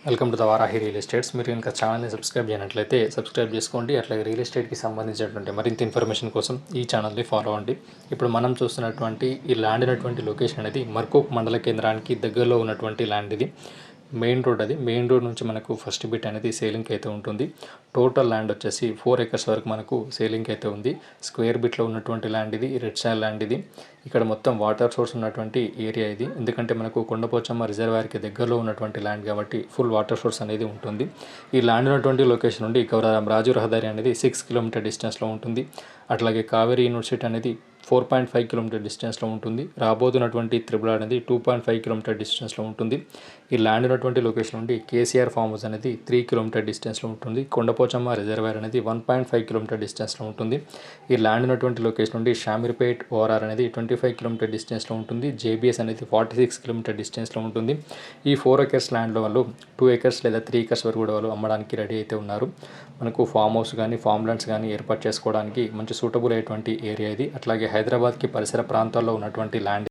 Welcome to the Varahi real estates. మీరు ఇంకా ఛానల్ని సబ్స్క్రైబ్ చేయనట్లయితే సబ్స్క్రైబ్ చేసుకోండి. అట్లాగే రియల్ ఎస్టేట్కి సంబంధించినటువంటి మరింత ఇన్ఫర్మేషన్ కోసం ఈ ఛానల్ని ఫాలో అవ్వండి. ఇప్పుడు మనం చూస్తున్నటువంటి ఈ ల్యాండ్ అయినటువంటి లొకేషన్ అనేది మర్కూక్ మండల కేంద్రానికి దగ్గరలో ఉన్నటువంటి ల్యాండ్ ఇది. మెయిన్ రోడ్ అది. మెయిన్ రోడ్ నుంచి మనకు ఫస్ట్ బిట్ అనేది సేలింగ్కి అయితే ఉంటుంది. టోటల్ ల్యాండ్ వచ్చేసి 4 acres వరకు మనకు సేలింగ్కి అయితే ఉంది. స్క్వేర్ బిట్లో ఉన్నటువంటి ల్యాండ్ ఇది. రెడ్ సాయిల్ ల్యాండ్ ఇది. ఇక్కడ మొత్తం వాటర్ సోర్స్ ఉన్నటువంటి ఏరియా ఇది. ఎందుకంటే మనకు కొండపోచమ్మ రిజర్వాయర్కి దగ్గరలో ఉన్నటువంటి ల్యాండ్ కాబట్టి ఫుల్ వాటర్ సోర్స్ అనేది ఉంటుంది. ఈ ల్యాండ్ ఉన్నటువంటి లొకేషన్ నుండి గౌరవం రాజు రహదారి అనేది 6 kilometer డిస్టెన్స్లో ఉంటుంది. అట్లాగే కావేరీ యూనివర్సిటీ అనేది 4.5 kilometer డిస్టెన్స్లో ఉంటుంది. రాబోతున్నటువంటి త్రిబుల్ అనేది 2.5 kilometer డిస్టెన్స్లో ఉంటుంది. ఈ ల్యాండ్ ఉన్నటువంటి లొకేషన్ నుండి కేసీఆర్ ఫామ్ హౌస్ అనేది 3 kilometer డిస్టెన్స్లో ఉంటుంది. కొండపోచమ్మ రిజర్వాయర్ అనేది 1.5 kilometer డిస్టెన్స్లో ఉంటుంది. ఈ ల్యాండ్ ఉన్నటువంటి లొకేషన్ నుండి షామీర్పేట్ ఓఆర్ఆర్ అనేది 25 kilometer డిస్టెన్స్లో ఉంటుంది. జేబీఎస్ అనేది 46 kilometer డిస్టెన్స్లో ఉంటుంది. ఈ 4 acres ల్యాండ్లో వాళ్ళు 2 acres లేదా 3 acres వరకు కూడా వాళ్ళు అమ్మడానికి రెడీ అయితే ఉన్నారు. మనకు ఫామ్ హౌస్ కానీ ఫామ్ ల్యాండ్స్ కానీ ఏర్పాటు చేసుకోవడానికి మంచి సూటబుల్ అయ్యేటువంటి ఏరియా ఇది. అట్లాగే హైదరాబాద్కి పరిసర ప్రాంతాల్లో ఉన్నటువంటి ల్యాండ్